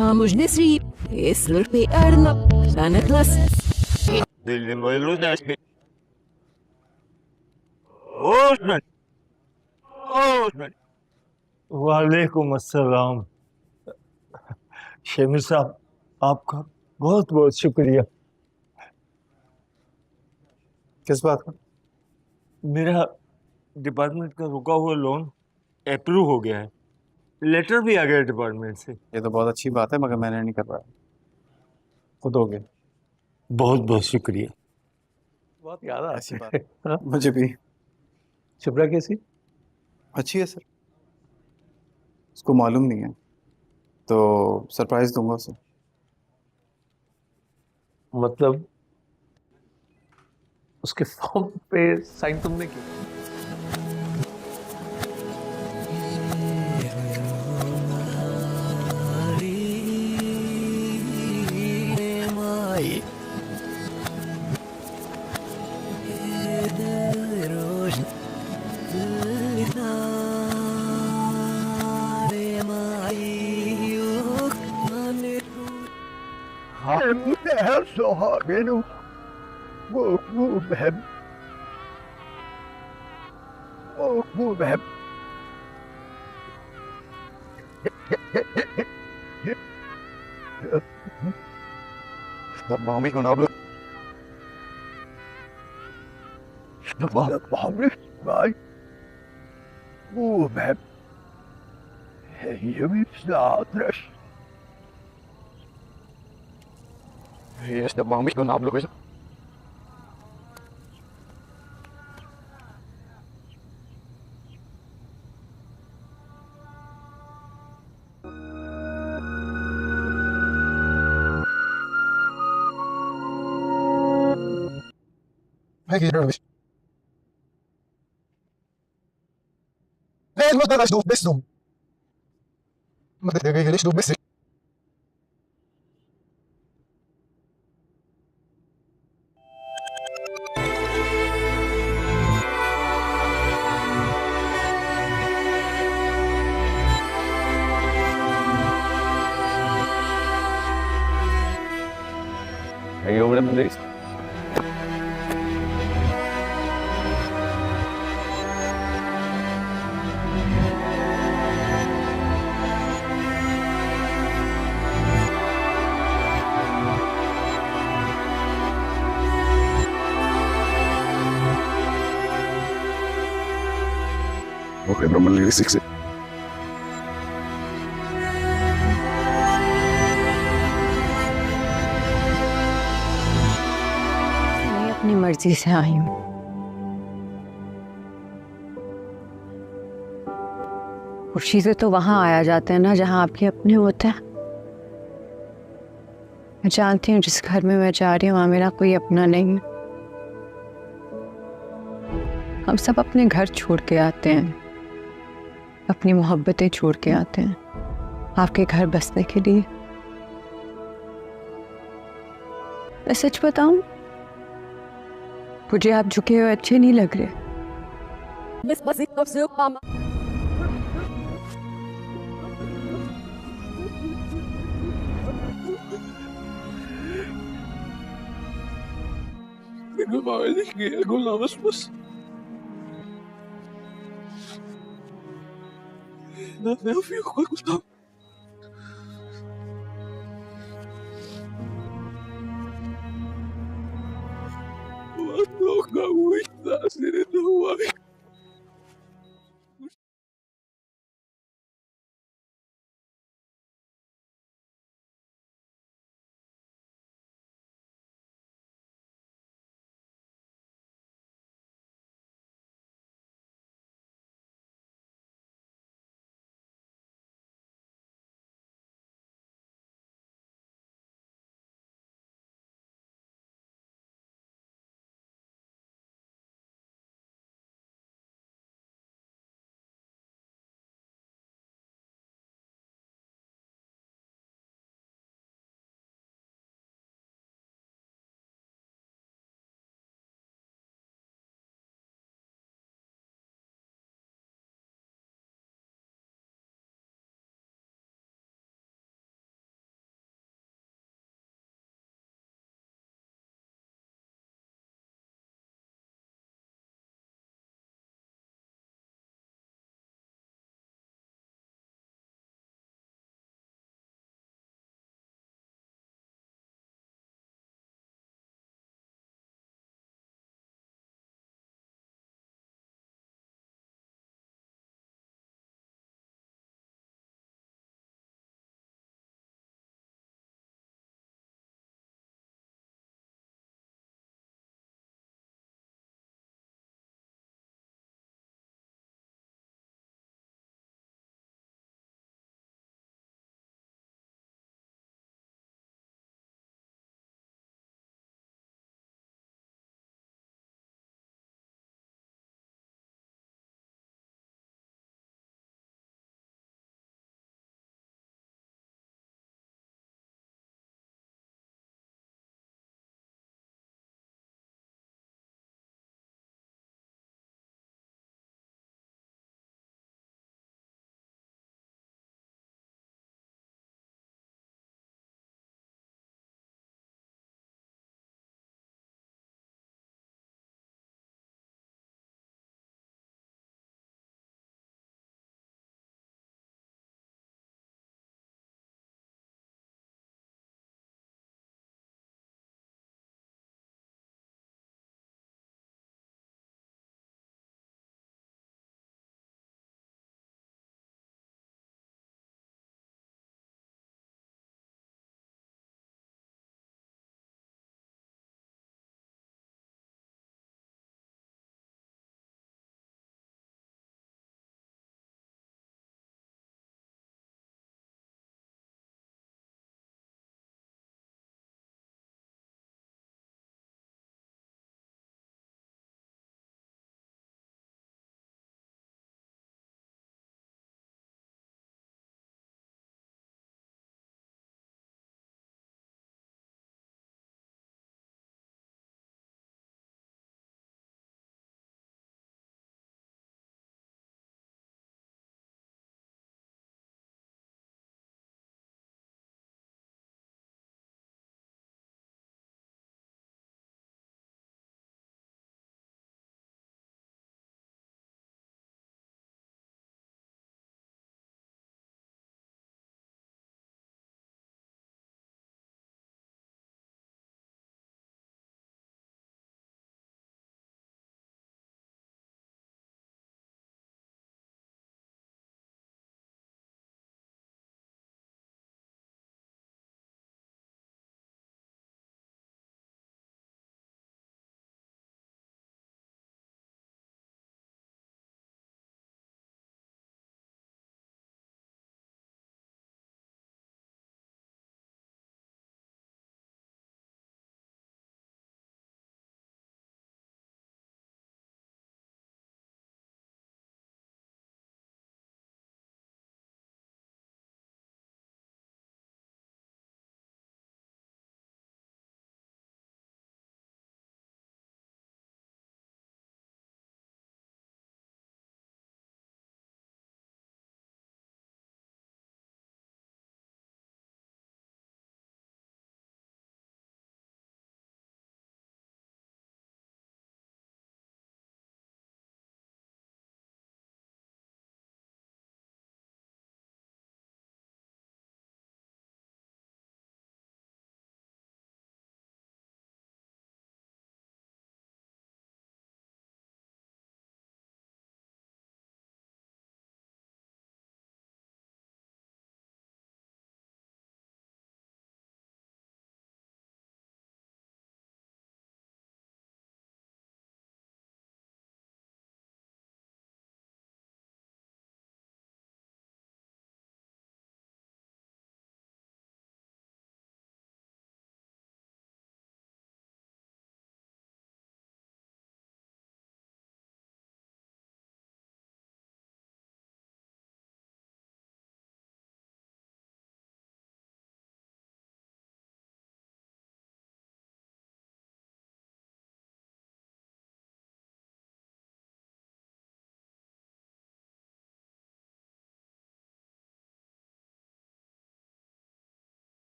Fechamos nesse esse perna, está na classe. वालेकुम अस्सलाम। शेमिर साहब, आपका बहुत बहुत शुक्रिया। किस बात का? मेरा डिपार्टमेंट का रुका हुआ लोन अप्रूव हो गया है। लेटर भी आ गया डिपार्टमेंट से। ये तो बहुत अच्छी बात है, मगर मैंने नहीं कर पाया, खुद हो गया। बहुत बहुत शुक्रिया। बहुत याद आ ऐसी बात है। हाँ? मुझे भी। शिप्रा कैसी? अच्छी है सर, उसको मालूम नहीं है, तो सरप्राइज दूंगा उसे। मतलब उसके फॉर्म पे साइन तुमने किया? Her sohagenu mubhem mubhem Mami con hablo Mami vai mubhem Yemi snadres Este mami con hablo eso Peki nervös. ليه ما تقدرش تدوب بسهم ما تقدرش تدوب بس Aí eu lembro disso. Ok, pero me le dice मैं अपनी मर्जी से आई हूँ। खुशी से तो वहां आया जाता है ना जहां आपके अपने होते हैं। मैं जानती हूँ जिस घर में मैं जा रही हूँ वहां मेरा कोई अपना नहीं है। हम सब अपने घर छोड़ के आते हैं, अपनी मोहब्बतें छोड़ के आते हैं आपके घर बसने के लिए। मैं सच बताऊं, मुझे आप झुके हुए अच्छे नहीं लग रहे। Benim aileyi kullanmışmış. Ne yapıyor Gustavo? Não aguenta, seria não vai.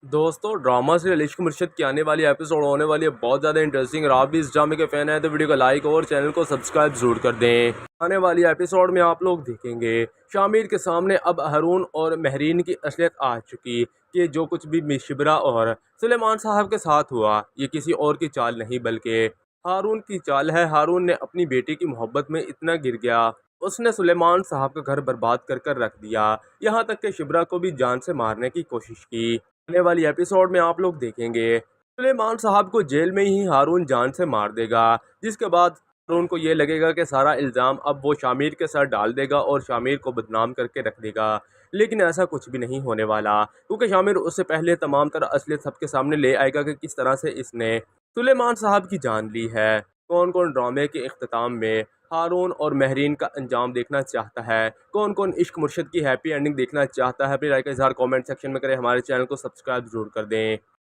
दोस्तों ड्रामा सीरियल इश्क मुर्शिद की आने वाली एपिसोड होने वाली है बहुत ज़्यादा इंटरेस्टिंग। और आप भी इस ड्रामे के फ़ैन हैं तो वीडियो को लाइक और चैनल को सब्सक्राइब जरूर कर दें। आने वाली एपिसोड में आप लोग देखेंगे शामिर के सामने अब हारून और महरीन की असलियत आ चुकी कि जो कुछ भी शिबरा और सुलेमान साहब के साथ हुआ ये किसी और की चाल नहीं बल्कि हारून की चाल है। हारून ने अपनी बेटी की मोहब्बत में इतना गिर गया, उसने सुलेमान साहब का घर बर्बाद कर रख दिया, यहाँ तक कि शिबरा को भी जान से मारने की कोशिश की। आने वाली एपिसोड में आप लोग देखेंगे सुलेमान साहब को जेल में ही हारून जान से मार देगा, जिसके बाद हारून को ये लगेगा कि सारा इल्ज़ाम अब वो शामिर के सर डाल देगा और शामिर को बदनाम करके रख देगा। लेकिन ऐसा कुछ भी नहीं होने वाला, क्योंकि शामिर उससे पहले तमाम तरह असलियत सबके सामने ले आएगा कि किस तरह से इसने सुलेमान साहब की जान ली है। कौन कौन ड्रामे के इख्तिताम में हारून और महरीन का अंजाम देखना चाहता है, कौन कौन इश्क मुर्शिद की हैप्पी एंडिंग देखना चाहता है, अपनी राय का इजहार कमेंट सेक्शन में करें। हमारे चैनल को सब्सक्राइब जरूर कर दें।